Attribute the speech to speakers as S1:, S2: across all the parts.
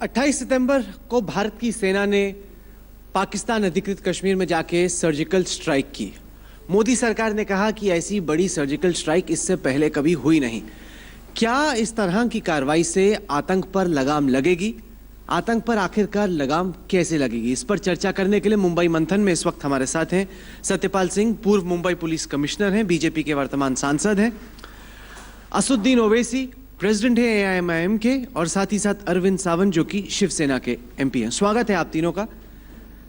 S1: 28 सितंबर को भारत की सेना ने पाकिस्तान अधिकृत कश्मीर में जाके सर्जिकल स्ट्राइक की। मोदी सरकार ने कहा कि ऐसी बड़ी सर्जिकल स्ट्राइक इससे पहले कभी हुई नहीं। क्या इस तरह की कार्रवाई से आतंक पर लगाम लगेगी? आतंक पर आखिरकार लगाम कैसे लगेगी? इस पर चर्चा करने के लिए मुंबई मंथन में इस वक्त हमारे साथ हैं सत्यपाल सिंह, पूर्व मुंबई पुलिस कमिश्नर हैं, बीजेपी के वर्तमान सांसद हैं, असुद्दीन ओवैसी, प्रेसिडेंट है एआईएमआईएम के, और साथ ही साथ अरविंद सावंत जो कि शिवसेना के एमपी हैं। स्वागत है आप तीनों का।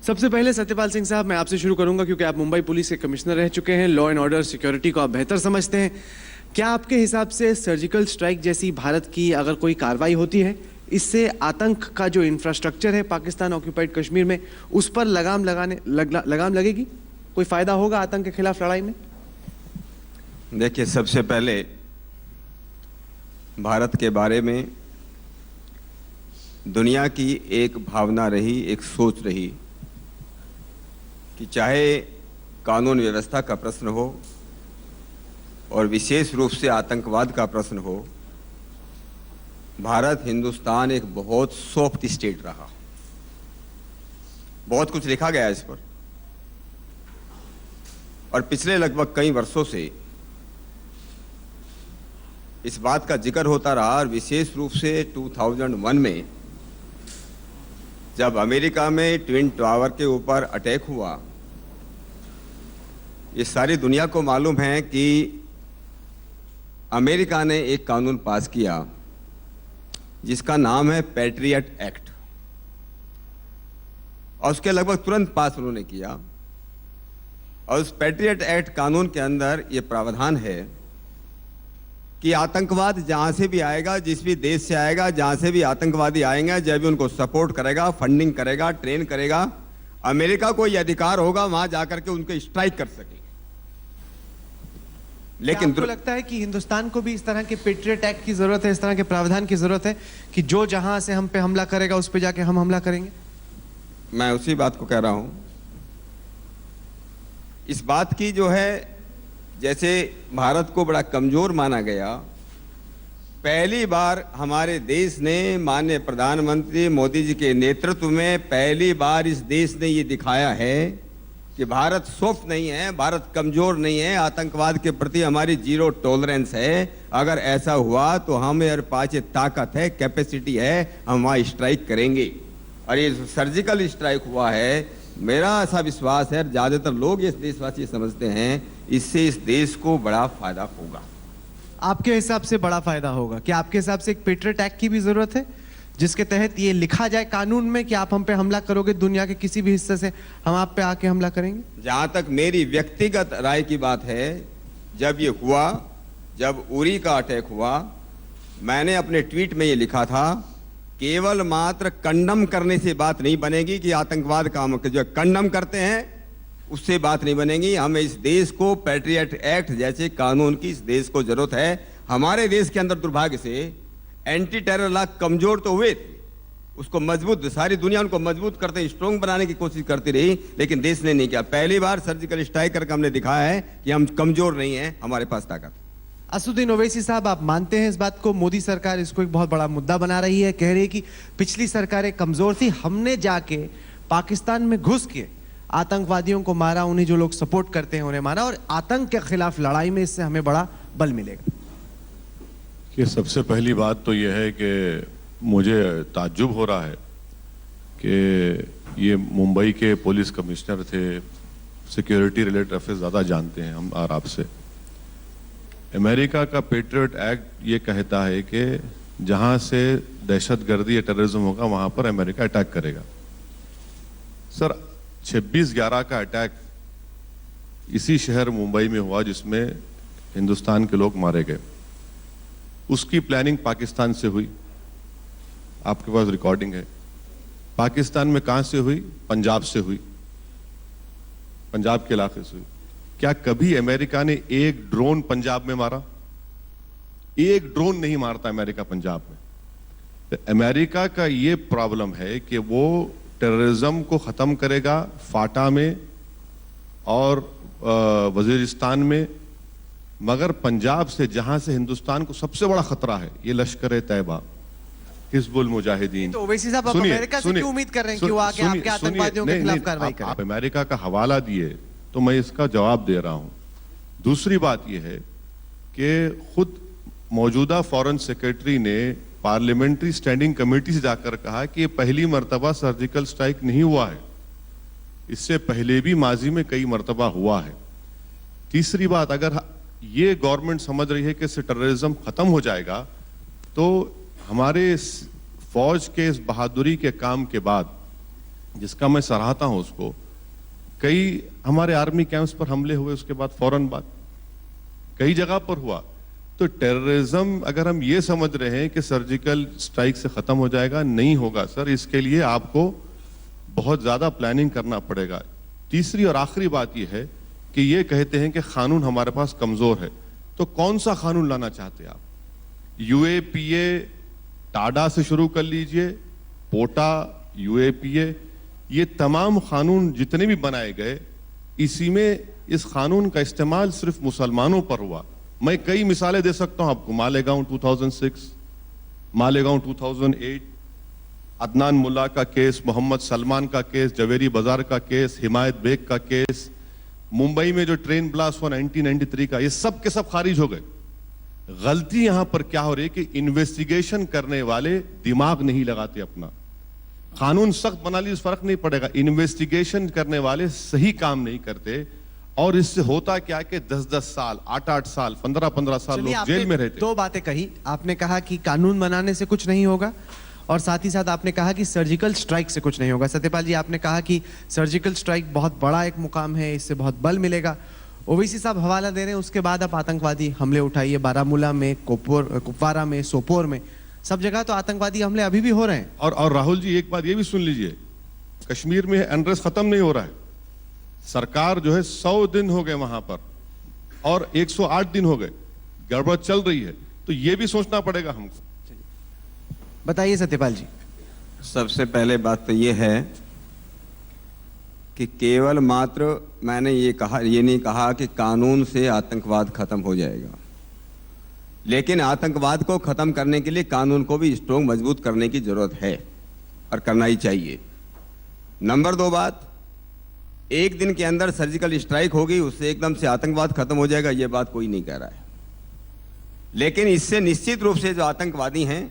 S1: सबसे पहले सत्यपाल सिंह साहब, मैं आपसे शुरू करूंगा क्योंकि आप मुंबई पुलिस के कमिश्नर रह चुके हैं, लॉ एंड ऑर्डर सिक्योरिटी को आप बेहतर समझते हैं। क्या आपके हिसाब से सर्जिकल स्ट्राइक जैसी भारत की अगर कोई कार्रवाई होती है, इससे आतंक का जो इंफ्रास्ट्रक्चर है पाकिस्तान ऑक्यूपाइड कश्मीर में, उस पर लगाम लगेगी? कोई फायदा होगा आतंक के खिलाफ लड़ाई में?
S2: देखिए, सबसे पहले भारत के बारे में दुनिया की एक भावना रही, एक सोच रही कि चाहे कानून व्यवस्था का प्रश्न हो और विशेष रूप से आतंकवाद का प्रश्न हो, भारत, हिंदुस्तान एक बहुत सॉफ्ट स्टेट रहा। बहुत कुछ लिखा गया इस पर, और पिछले लगभग कई वर्षों से इस बात का जिक्र होता रहा। और विशेष रूप से 2001 में जब अमेरिका में ट्विन टावर के ऊपर अटैक हुआ, ये सारी दुनिया को मालूम है कि अमेरिका ने एक कानून पास किया जिसका नाम है पैट्रियट एक्ट, और उसके लगभग तुरंत पास उन्होंने किया। और उस पैट्रियट एक्ट कानून के अंदर ये प्रावधान है कि आतंकवाद जहां से भी आएगा, जिस भी देश से आएगा, जहां से भी आतंकवादी आएंगे, जब भी उनको सपोर्ट करेगा, फंडिंग करेगा, ट्रेन करेगा, अमेरिका को यह अधिकार होगा वहां जाकर के उनको स्ट्राइक कर सके। लेकिन
S1: आपको लगता है कि हिंदुस्तान को भी इस तरह के पैट्रियट एक्ट की जरूरत है, इस तरह के प्रावधान की जरूरत है कि जो जहां से हम पे हमला करेगा उस पे जाके हम हमला करेंगे?
S2: मैं उसी बात को कह रहा हूं। इस बात की जो है, जैसे भारत को बड़ा कमजोर माना गया, पहली बार हमारे देश ने, माननीय प्रधानमंत्री मोदी जी के नेतृत्व में पहली बार इस देश ने ये दिखाया है कि भारत सॉफ्ट नहीं है, भारत कमजोर नहीं है, आतंकवाद के प्रति हमारी जीरो टॉलरेंस है। अगर ऐसा हुआ तो हमें पास ये ताकत है, कैपेसिटी है, हम वहाँ स्ट्राइक करेंगे। और ये सर्जिकल स्ट्राइक हुआ है, मेरा ऐसा विश्वास है, ज़्यादातर लोग इस देशवासी समझते हैं, इससे इस देश को बड़ा फायदा होगा।
S1: आपके हिसाब से बड़ा फायदा होगा? क्या आपके हिसाब से एक पैट्रियट एक्ट की भी जरूरत है जिसके तहत ये लिखा जाए कानून में कि आप हम पे हमला करोगे, दुनिया के किसी भी हिस्से से हम आप पे आके हमला करेंगे?
S2: जहां तक मेरी व्यक्तिगत राय की बात है, जब ये हुआ, जब उरी का अटैक हुआ, मैंने अपने ट्वीट में ये लिखा था, केवल मात्र कंडम करने से बात नहीं बनेगी कि आतंकवाद का हम जो कंडम करते हैं उससे बात नहीं बनेगी। हमें इस देश को पैट्रियट एक्ट जैसे कानून की इस देश को जरूरत है। हमारे देश के अंदर दुर्भाग्य से एंटी टेरर लॉ कमजोर तो हुए थे, उसको मजबूत, सारी दुनिया उनको मजबूत करते, स्ट्रॉन्ग बनाने की कोशिश करती रही, लेकिन देश ने नहीं किया। पहली बार सर्जिकल स्ट्राइक करके हमने दिखाया है कि हम कमजोर नहीं हैं, हमारे पास ताकत।
S1: असुद्दीन ओवैसी साहब, आप मानते हैं इस बात को? मोदी सरकार इसको एक बहुत बड़ा मुद्दा बना रही है, कह रही है कि पिछली सरकारें कमजोर थी, हमने जाके पाकिस्तान में घुस के आतंकवादियों को मारा, उन्हें जो लोग सपोर्ट करते हैं उन्हें मारा, और आतंक के खिलाफ लड़ाई में इससे हमें बड़ा बल मिलेगा।
S3: कि सबसे पहली बात तो यह है कि मुझे ताज्जुब हो रहा है कि ये मुंबई के पुलिस कमिश्नर थे, सिक्योरिटी रिलेटेड अफेयर्स ज़्यादा जानते हैं हम और आपसे। अमेरिका का पैट्रियट एक्ट ये कहता है कि जहां से दहशतगर्दी या टेररिज्म होगा वहां पर अमेरिका अटैक करेगा। सर, 26/11 का अटैक इसी शहर मुंबई में हुआ जिसमें हिंदुस्तान के लोग मारे गए। उसकी प्लानिंग पाकिस्तान से हुई, आपके पास रिकॉर्डिंग है। पाकिस्तान में कहां से हुई? पंजाब से हुई, पंजाब के इलाके से हुई। क्या कभी अमेरिका ने एक ड्रोन पंजाब में मारा? एक ड्रोन नहीं मारता अमेरिका पंजाब में। तो अमेरिका का ये प्रॉब्लम है कि वो टेररिज्म को खत्म करेगा फाटा में और वजीरिस्तान में, मगर पंजाब से, जहां से हिंदुस्तान को सबसे बड़ा खतरा है, ये लश्कर-ए-तैयबा, हिजबुल मुजाहिदीन।
S1: तो ओवैसी साहब, आप
S3: सुनिए,
S1: अमेरिका से
S3: सुनिए,
S1: क्यों उम्मीद कर रहे हैं कि वो आके
S3: सुनिए,
S1: आपके
S3: सुनिए,
S1: आतंकवादियों के
S3: नहीं,
S1: खिलाफ
S3: नहीं,
S1: कार्रवाई
S3: आप
S1: करे?
S3: अमेरिका का हवाला दिए तो मैं इसका जवाब दे रहा हूं। दूसरी बात यह है कि खुद मौजूदा फॉरेन सेक्रेटरी ने पार्लियामेंट्री स्टैंडिंग कमेटी से जाकर कहा कि ये पहली मर्तबा सर्जिकल स्ट्राइक नहीं हुआ है, इससे पहले भी माजी में कई मर्तबा हुआ है। तीसरी बात, अगर ये गवर्नमेंट समझ रही है कि इससे टेररिज्म खत्म हो जाएगा, तो हमारे फौज के इस बहादुरी के काम के बाद, जिसका मैं सराहता हूं उसको, कई हमारे आर्मी कैंप्स पर हमले हुए, उसके बाद फौरन बाद कई जगह पर हुआ। तो टेररिज्म अगर हम ये समझ रहे हैं कि सर्जिकल स्ट्राइक से खत्म हो जाएगा, नहीं होगा सर। इसके लिए आपको बहुत ज्यादा प्लानिंग करना पड़ेगा। तीसरी और आखिरी बात यह है कि ये कहते हैं कि कानून हमारे पास कमजोर है, तो कौन सा कानून लाना चाहते हैं आप? यूएपीए टाडा से शुरू कर लीजिए, पोटा, यूएपीए, ये तमाम कानून जितने भी बनाए गए, इसी में इस कानून का इस्तेमाल सिर्फ मुसलमानों पर हुआ। मैं कई मिसालें दे सकता हूं आपको। मालेगांव 2006, मालेगांव 2008, अदनान मुल्ला का केस, मोहम्मद सलमान का केस, जवेरी बाजार का केस, हिमायत बेग का केस, मुंबई में जो ट्रेन ब्लास्ट हुआ 1993 का, ये सब के सब खारिज हो गए। गलती यहां पर क्या हो रही है कि इन्वेस्टिगेशन करने वाले दिमाग नहीं लगाते अपना। कानून सख्त बना ली, फर्क नहीं पड़ेगा। इन्वेस्टिगेशन करने वाले सही काम नहीं करते, और इससे होता क्या कि 10-10 साल, 8-8 साल, 15-15 साल
S1: चलिए,
S3: लोग जेल में रहते।
S1: दो बातें कही आपने। कहा कि कानून बनाने से कुछ नहीं होगा, और साथ ही साथ आपने कहा कि सर्जिकल स्ट्राइक से कुछ नहीं होगा। सत्यपाल जी, आपने कहा कि सर्जिकल स्ट्राइक बहुत बड़ा एक मुकाम है, इससे बहुत बल मिलेगा। ओवैसी साहब हवाला दे रहे हैं, उसके बाद आप आतंकवादी हमले उठाइए। बारामूला में, कुपवारा में, सोपोर में, सब जगह तो आतंकवादी हमले अभी भी हो रहे हैं।
S3: और राहुल जी, एक बात ये भी सुन लीजिए, कश्मीर में अनरेस्ट खत्म नहीं हो रहा है। सरकार जो है 100 दिन हो गए वहां पर, और 108 दिन हो गए, गड़बड़ चल रही है। तो ये भी सोचना पड़ेगा हमको।
S1: बताइए सत्यपाल जी।
S2: सबसे पहले बात तो ये है कि केवल मात्र मैंने ये नहीं कहा कि कानून से आतंकवाद खत्म हो जाएगा, लेकिन आतंकवाद को खत्म करने के लिए कानून को भी स्ट्रॉन्ग, मजबूत करने की जरूरत है, और करना ही चाहिए। नंबर 2 बात, एक दिन के अंदर सर्जिकल स्ट्राइक होगी, उससे एकदम से आतंकवाद खत्म हो जाएगा, ये बात कोई नहीं कह रहा है। लेकिन इससे निश्चित रूप से जो आतंकवादी हैं,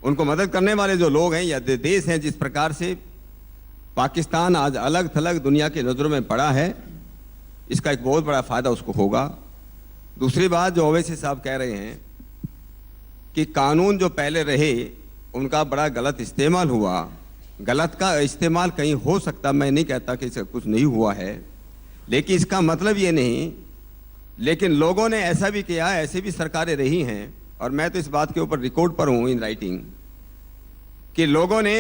S2: उनको मदद करने वाले जो लोग हैं या देश हैं, जिस प्रकार से पाकिस्तान आज अलग थलग दुनिया की नज़रों में पड़ा है, इसका एक बहुत बड़ा फायदा उसको होगा। दूसरी बात, जो ओवैसी साहब कह रहे हैं कि कानून जो पहले रहे उनका बड़ा गलत इस्तेमाल हुआ, गलत का इस्तेमाल कहीं हो सकता, मैं नहीं कहता कि इसका कुछ नहीं हुआ है, लेकिन इसका मतलब ये नहीं, लेकिन लोगों ने ऐसा भी किया, ऐसी भी सरकारें रही हैं, और मैं तो इस बात के ऊपर रिकॉर्ड पर हूँ इन राइटिंग, कि लोगों ने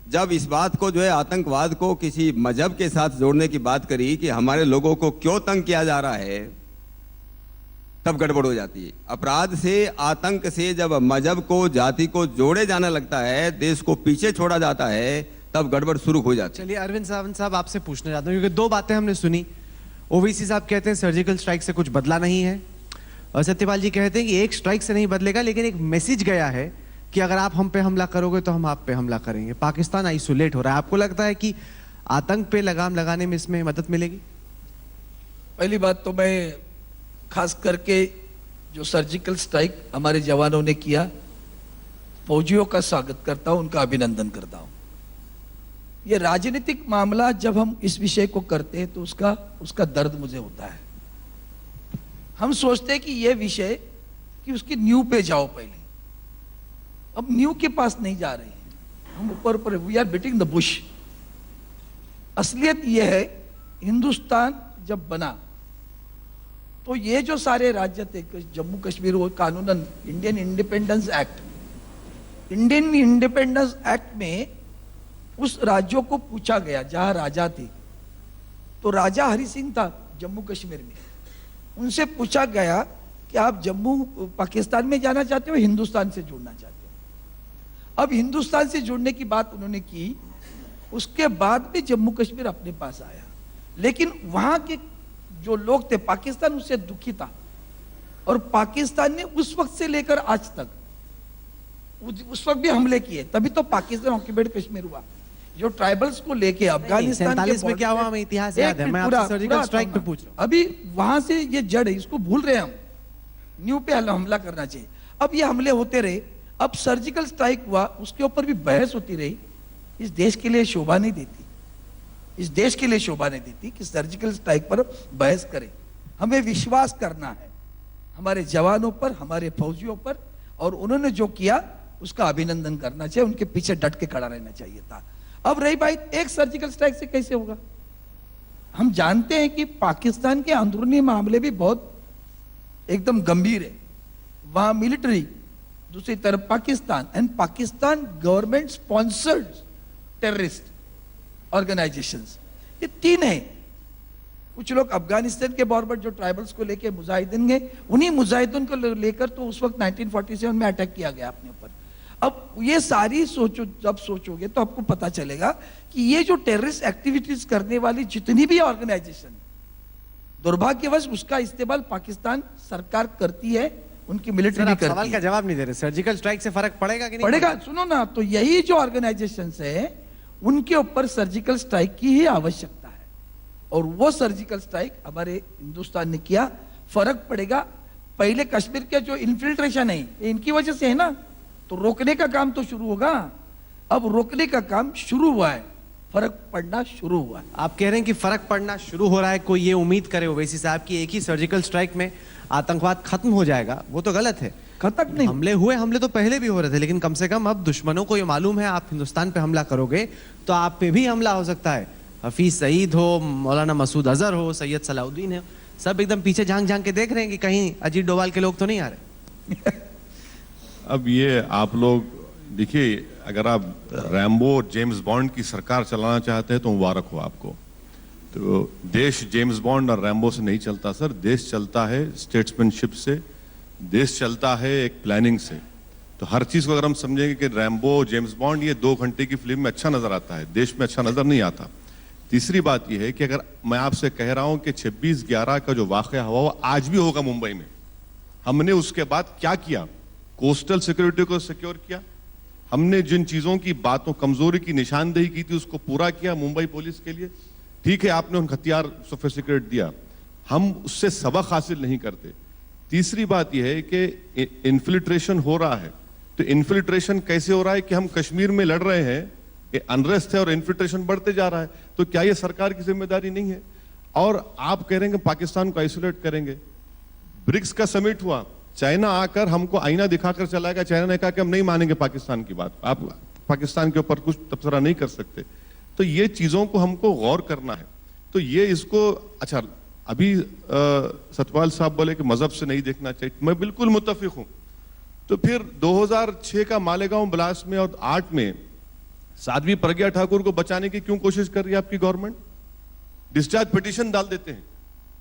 S2: जब इस बात को जो है आतंकवाद को किसी मजहब के साथ जोड़ने की बात करी कि हमारे लोगों को क्यों तंग किया जा रहा है, तब गड़बड़ हो जाती है। अपराध से, आतंक से जब मजहब को, जाति को जोड़े जाने लगता है, देश को पीछे छोड़ा जाता है, तब गड़बड़ शुरू हो जाती है।
S1: चलिए अरविंद साहब आपसे पूछना चाहता हूँ, क्योंकि दो बातें हमने सुनी। ओवैसी साहब कहते हैं सर्जिकल स्ट्राइक से कुछ बदला नहीं है, और सत्यपाल जी कहते हैं कि एक स्ट्राइक से नहीं बदलेगा, लेकिन एक मैसेज गया है कि अगर आप हम पे हमला करोगे तो हम आप पे हमला करेंगे। पाकिस्तान आइसोलेट हो रहा है। आपको लगता है कि आतंक पे लगाम लगाने में इसमें मदद मिलेगी?
S4: पहली बात तो मैं खास करके जो सर्जिकल स्ट्राइक हमारे जवानों ने किया, फौजियों का स्वागत करता हूं, उनका अभिनंदन करता हूं। ये राजनीतिक मामला जब हम इस विषय को करते हैं तो उसका दर्द मुझे होता है। हम सोचते हैं कि ये विषय कि उसकी न्यू पे जाओ पहले, अब न्यू के पास नहीं जा रहे हैं हम, ऊपर we are beating the bush. असलियत ये है, हिंदुस्तान जब बना तो ये जो सारे राज्य थे, जम्मू कश्मीर वो कानूनन इंडियन इंडिपेंडेंस एक्ट में उस राज्यों को पूछा गया जहां राजा थे, तो राजा हरि सिंह था जम्मू कश्मीर में, उनसे पूछा गया कि आप जम्मू पाकिस्तान में जाना चाहते हो, हिंदुस्तान से जुड़ना चाहते हो। अब हिंदुस्तान से जुड़ने की बात उन्होंने की, उसके बाद भी जम्मू कश्मीर अपने पास आया, लेकिन वहां के जो लोग थे, पाकिस्तान उससे दुखी था, और पाकिस्तान ने उस वक्त से लेकर आज तक उस वक्त भी हमले किए, तभी तो पाकिस्तान ऑक्यूपाइड कश्मीर हुआ। जो ट्राइबल्स को लेके अफगानिस्तान के
S1: 47 में
S4: border
S1: क्या हुआ,
S4: पे-
S1: हमें इतिहास
S4: एक
S1: याद है,
S4: मिनट,
S1: मैं
S4: पूरा-
S1: आपसे सर्जिकल
S4: पूरा
S1: स्ट्राइक पे
S4: आता हूं
S1: पूछ रहा हूं।
S4: अभी वहां से ये जड़ है, इसको भूल रहे हैं हम। न्यू पे हमला करना चाहिए। अब ये हमले होते रहे, अब सर्जिकल स्ट्राइक हुआ, उसके ऊपर भी बहस होती रही। इस देश के लिए शोभा नहीं देती, इस देश के लिए शोभा नहीं देती कि सर्जिकल स्ट्राइक पर बहस करें। हमें विश्वास करना है हमारे जवानों पर, हमारे फौजियों पर, और उन्होंने जो किया उसका अभिनंदन करना चाहिए, उनके पीछे डट के खड़ा रहना चाहिए था। अब रही बात एक सर्जिकल स्ट्राइक से कैसे होगा, हम जानते हैं कि पाकिस्तान के अंदरूनी मामले भी बहुत एकदम गंभीर है। वहां मिलिट्री, दूसरी तरफ Pakistan, and Pakistan government sponsored terrorist organisations, ये तीन है। कुछ लोग अफगानिस्तान के बॉर्डर जो ट्राइबल्स को लेके मुजाहिदीन गए, उन्हीं मुजाहिदीन को लेकर तो उस वक्त 1947 में अटैक किया गया अपने ऊपर। अब ये सारी सोचो, जब सोचोगे तो आपको पता चलेगा कि ये जो टेररिस्ट एक्टिविटीज करने वाली जितनी भी ऑर्गेनाइजेशन, दुर्भाग्यवश उसका इस्तेमाल पाकिस्तान सरकार करती है, उनकी मिलिट्री
S1: सर,
S4: भी
S1: आप
S4: करती
S1: सवाल
S4: है।
S1: का जवाब नहीं दे रहे। सर्जिकल स्ट्राइक से फर्क पड़ेगा कि नहीं
S4: पड़ेगा, सुनो ना, तो यही जो ऑर्गेनाइजेशन है उनके ऊपर सर्जिकल स्ट्राइक की ही आवश्यकता है, और वो सर्जिकल स्ट्राइक हमारे हिंदुस्तान ने किया। फर्क पड़ेगा। पहले कश्मीर के जो इन्फिल्ट्रेशन है ये इनकी वजह से है ना, तो रोकने का काम तो शुरू होगा। अब रोकने का काम शुरू हुआ है, फर्क पड़ना शुरू हुआ है।
S1: आप कह रहे हैं कि फर्क पड़ना शुरू हो रहा है। कोई ये उम्मीद करे ओवैसी साहब की एक ही सर्जिकल स्ट्राइक में आतंकवाद खत्म हो जाएगा, वो तो गलत है।
S4: खतक नहीं,
S1: हमले हुए, हमले तो पहले भी हो रहे थे, लेकिन कम से कम अब दुश्मनों को ये मालूम है आप हिंदुस्तान पे हमला करोगे तो आप पे भी हमला हो सकता है। हफीज सईद हो, मौलाना मसूद अजहर हो, सैयद सलाउद्दीन है, सब एकदम पीछे झांक झांक के देख रहे हैं कि कहीं अजीत डोभाल के लोग तो नहीं आ रहे।
S3: अब ये आप लोग देखिए, अगर आप रैम्बो और जेम्स बॉन्ड की सरकार चलाना चाहते हैं तो मुबारक हो आपको। तो देश जेम्स बॉन्ड और रैम्बो से नहीं चलता सर, देश चलता है स्टेट्समैनशिप से, देश चलता है एक प्लानिंग से। तो हर चीज को अगर हम समझेंगे कि रैम्बो जेम्स बॉन्ड ये 2 घंटे की फिल्म में अच्छा नजर आता है, देश में अच्छा नजर नहीं आता। तीसरी बात यह है कि अगर मैं आपसे कह रहा हूं कि 26/11 का जो वाकया हुआ वो आज भी होगा मुंबई में, हमने उसके बाद क्या किया, कोस्टल सिक्योरिटी को सिक्योर किया, हमने जिन चीजों की बातों, कमजोरी की निशानदेही की थी उसको पूरा किया मुंबई पुलिस के लिए। ठीक है, आपने उन हथियार सोफिस्टिकेट दिया, हम उससे सबक हासिल नहीं करते। तीसरी बात यह है कि इन्फिल्ट्रेशन हो रहा है, तो इन्फिल्ट्रेशन कैसे हो रहा है कि हम कश्मीर में लड़ रहे हैं, ये अनरेस्ट है और इन्फिल्ट्रेशन बढ़ते जा रहा है, तो क्या ये सरकार की जिम्मेदारी नहीं है? और आप कह रहे हैं कि पाकिस्तान को आइसोलेट करेंगे। ब्रिक्स का समिट हुआ, चाइना आकर हमको आईना दिखाकर चला गया, चाइना ने कहा कि हम नहीं मानेंगे पाकिस्तान की बात, आप पाकिस्तान के ऊपर कुछ तबसरा नहीं कर सकते। तो ये चीजों को हमको गौर करना है। तो ये इसको अच्छा, अभी सतपाल साहब बोले कि मजहब से नहीं देखना चाहिए, मैं बिल्कुल मुत्तफिक हूं। तो फिर 2006 का मालेगांव ब्लास्ट में और 8 में साध्वी प्रज्ञा ठाकुर को बचाने की क्यों कोशिश कर रही है आपकी गवर्नमेंट? डिस्चार्ज पिटीशन डाल देते हैं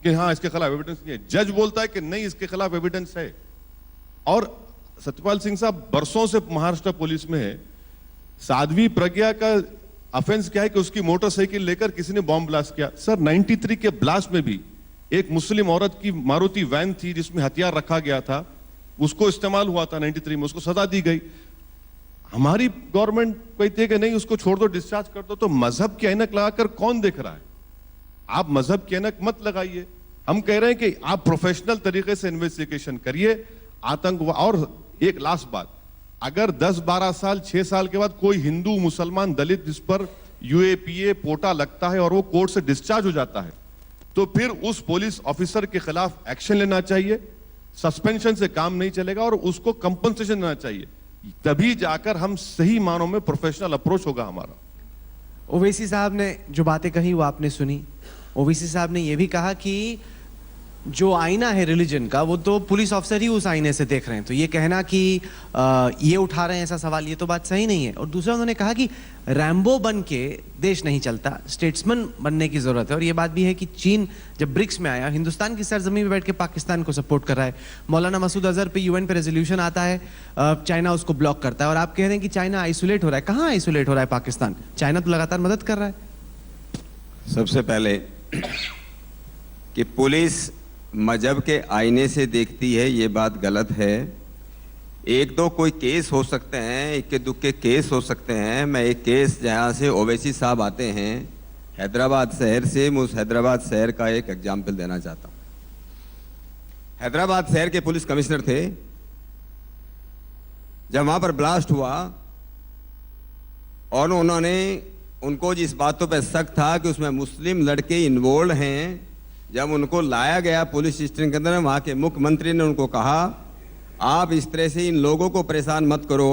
S3: कि हाँ इसके खिलाफ एविडेंस नहीं है, जज बोलता है कि नहीं इसके खिलाफ एविडेंस है। और सत्यपाल सिंह साहब बरसों से महाराष्ट्र पुलिस में है, साध्वी प्रज्ञा का ऑफेंस क्या है कि उसकी मोटरसाइकिल लेकर किसी ने बॉम्ब ब्लास्ट किया। सर 93 के ब्लास्ट में भी एक मुस्लिम औरत की मारुति वैन थी जिसमें हथियार रखा गया था, उसको इस्तेमाल हुआ था 93 में, उसको सजा दी गई। हमारी गवर्नमेंट कहती है कि नहीं उसको छोड़ दो, डिस्चार्ज कर दो। तो मजहब की ऐनक लगाकर कौन देख रहा है? आप मजहब की ऐनक मत लगाइए। हम कह रहे हैं कि आप प्रोफेशनल तरीके से इन्वेस्टिगेशन करिए आतंकवाद। और एक लास्ट बात, अगर 10-12 साल 6 साल के बाद कोई हिंदू मुसलमान दलित जिस पर यूएपीए पोटा लगता है और वो कोर्ट से डिस्चार्ज हो जाता है, तो फिर उस पुलिस ऑफिसर के खिलाफ एक्शन लेना चाहिए। सस्पेंशन से काम नहीं चलेगा और उसको कंपनसेशन देना चाहिए, तभी जाकर हम सही मानों में प्रोफेशनल अप्रोच होगा हमारा।
S1: ओवैसी साहब ने जो बातें कही वो आपने सुनी। ओवैसी साहब ने यह भी कहा कि जो आईना है रिलीजन का, वो तो पुलिस ऑफिसर ही उस आईने से देख रहे हैं, तो ये कहना कि ये उठा रहे हैं ऐसा सवाल, ये तो बात सही नहीं है। और दूसरा उन्होंने कहा कि रैम्बो बन के देश नहीं चलता, स्टेट्समैन बनने की जरूरत है। और ये बात भी है कि चीन जब ब्रिक्स में आया, हिंदुस्तान की सरजमीन में बैठ के पाकिस्तान को सपोर्ट कर रहा है। मौलाना मसूद अजहर पे यूएन पे रेजोल्यूशन आता है, चाइना उसको ब्लॉक करता है, और आप कह रहे हैं कि चाइना आइसोलेट हो रहा है। कहाँ आइसोलेट हो रहा है पाकिस्तान? चाइना तो लगातार मदद कर रहा है।
S2: सबसे पहले कि पुलिस मजहब के आईने से देखती है, ये बात गलत है। एक दो कोई केस हो सकते हैं, इक्के दुक्के केस हो सकते हैं। मैं एक केस जहाँ से ओवैसी साहब आते हैं हैदराबाद शहर से, मैं उस हैदराबाद शहर का एक एग्जाम्पल देना चाहता हूँ। हैदराबाद शहर के पुलिस कमिश्नर थे। जब वहाँ पर ब्लास्ट हुआ और उनको जिस बातों पर शक था कि उसमें मुस्लिम लड़के इन्वॉल्व हैं, जब उनको लाया गया पुलिस स्टेशन के अंदर, वहाँ के मुख्यमंत्री ने उनको कहा आप इस तरह से इन लोगों को परेशान मत करो,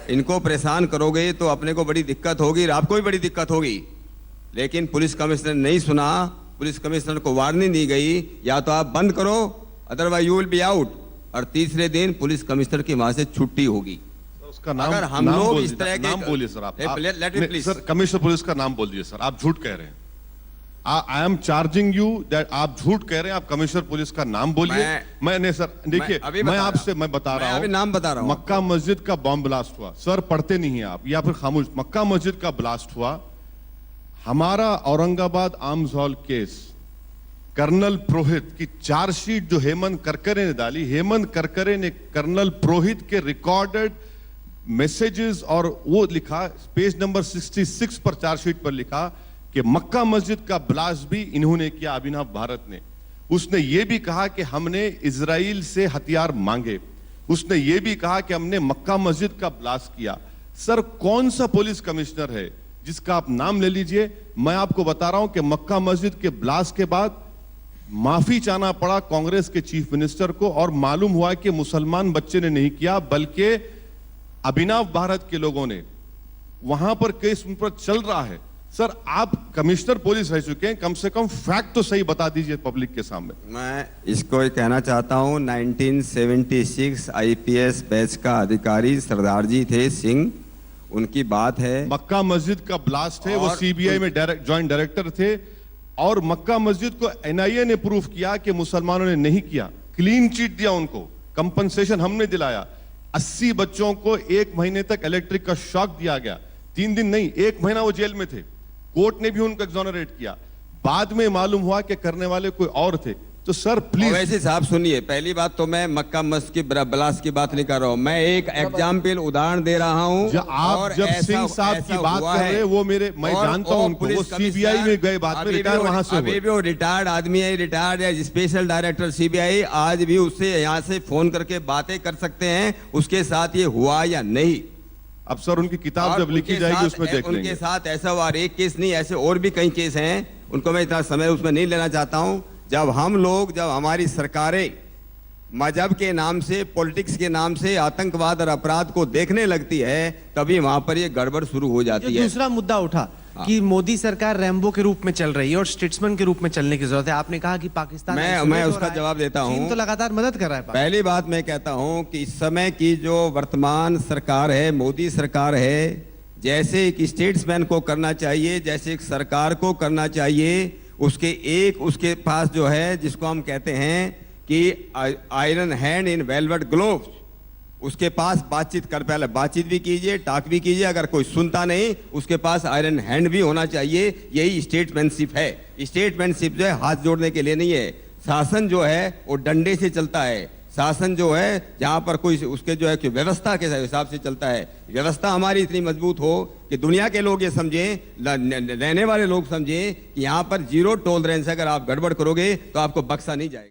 S2: इनको परेशान करोगे तो अपने को बड़ी दिक्कत होगी और आपको भी बड़ी दिक्कत होगी। लेकिन पुलिस कमिश्नर ने नहीं सुना। पुलिस कमिश्नर को वार्निंग दी गई या तो आप बंद करो otherwise you will be out, और तीसरे दिन पुलिस कमिश्नर की वहां से छुट्टी होगी।
S3: उसका नाम,
S2: अगर हम
S3: नाम
S2: लोग
S3: बोल
S2: इस तरह के
S3: नाम बोलिए सर। आप
S2: Let me please.
S3: Sir commissioner police का नाम बोल दिए सर। आप झूठ कह रहे हैं। I am charging you that आप झूठ कह रहे हैं। आप कमिश्नर पुलिस का नाम बोलिए। मैंने सर देखिए, मैं आपसे मैं बता रहा हूँ,
S2: नाम बता रहा हूँ।
S3: मक्का मस्जिद का बॉम्ब ब्लास्ट हुआ। सर पढ़ते नहीं है आप या फिर खामोश। मक्का मस्जिद का ब्लास्ट हुआ। हमारा Aurangabad arms haul case, colonel Purohit की चार्जशीट जो हेमंत करकरे ने डाली, हेमंत करकरे ने कर्नल पुरोहित के रिकॉर्डेड मैसेजेस और वो लिखा, पेज नंबर 66 पर चार्जशीट पर लिखा कि मक्का मस्जिद का ब्लास्ट भी इन्होंने किया, अभिनव भारत ने। उसने ये भी कहा कि हमने इजराइल से हथियार मांगे। उसने ये भी कहा कि हमने मक्का मस्जिद का ब्लास्ट किया। सर कौन सा पुलिस कमिश्नर है जिसका आप नाम ले लीजिए। मैं आपको बता रहा हूं कि मक्का मस्जिद के ब्लास्ट के बाद माफी चाहना पड़ा कांग्रेस के चीफ मिनिस्टर को, और मालूम हुआ कि मुसलमान बच्चे ने नहीं किया बल्कि अभिनव भारत के लोगों ने। वहां पर केस उन पर चल रहा है। सर आप कमिश्नर पुलिस रह चुके हैं, कम से कम फैक्ट तो सही बता दीजिए पब्लिक के सामने।
S2: मैं इसको ये कहना चाहता हूं, 1976 आईपीएस बैच का अधिकारी सरदार जी थे सिंह, उनकी बात है।
S3: मक्का मस्जिद का ब्लास्ट है, वो सीबीआई में ज्वाइंट डायरेक्टर थे, और मक्का मस्जिद को एनआईए ने प्रूफ किया कि मुसलमानों ने नहीं किया। क्लीन चिट दिया उनको, कंपनसेशन हमने दिलाया। 80 बच्चों को 1 महीने तक इलेक्ट्रिक का शॉक दिया गया। 3 दिन नहीं, 1 महीना वो जेल में थे। कोर्ट ने भी उनको एक्सोनरेट किया। बाद में मालूम हुआ कि करने वाले कोई और थे। तो सर प्लीज।
S2: वैसे साहब सुनिए, पहली बात तो मैं मक्का मस्जिद की ब्लास्ट की बात नहीं कर रहा हूं, मैं एक एग्जाम्पल उदाहरण दे रहा हूं।
S3: आप जब सिंह साहब की बात कर रहे हैं, वो मेरे, मैं जानता हूं उनको, वो सीबीआई में गए, बाद में रिटायर वहां से हुए।
S2: अभी भी वो रिटायर्ड आदमी है, रिटायर्ड है, स्पेशल डायरेक्टर सीबीआई। आज भी उससे यहाँ से फोन करके बातें कर सकते हैं उसके साथ ये हुआ या नहीं।
S3: अब सर उनकी किताब जब लिखी जाएगी उसमें देख लेंगे।
S2: उनके साथ ऐसा हुआ, एक केस नहीं, ऐसे और भी कई केस हैं, उनको मैं इतना समय उसमें नहीं लेना चाहता हूं। जब हमारी सरकारें मजहब के नाम से, पॉलिटिक्स के नाम से आतंकवाद और अपराध को देखने लगती है, तभी वहां पर ये गड़बड़ शुरू हो जाती है।
S1: दूसरा मुद्दा उठा कि मोदी सरकार रैम्बो के रूप में चल रही है और स्टेट्समैन के रूप में चलने की जरूरत है। आपने कहा कि पाकिस्तान
S2: मैं उसका जवाब देता हूं।
S1: चीन तो लगातार मदद कर रहा है।
S2: पहली बात मैं कहता हूं कि इस समय की जो वर्तमान सरकार है, मोदी सरकार है, जैसे एक स्टेट्समैन को करना चाहिए, जैसे एक सरकार को करना चाहिए, उसके पास जो है, जिसको हम कहते हैं कि iron hand in velvet gloves, उसके पास बातचीत कर, पहले बातचीत भी कीजिए, टॉक भी कीजिए। अगर कोई सुनता नहीं, उसके पास आयरन हैंड भी होना चाहिए। यही स्टेटमैनशिप है। स्टेटमैनशिप जो है हाथ जोड़ने के लिए नहीं है। शासन जो है वो डंडे से चलता है। शासन जो है जहाँ पर कोई उसके जो है कि व्यवस्था के हिसाब से चलता है। व्यवस्था हमारी इतनी मजबूत हो कि दुनिया के लोग ये समझें, रहने वाले लोग समझें कि यहाँ पर 0 टॉलरेंस है। अगर आप गड़बड़ करोगे तो आपको बख्शा नहीं जाएगा।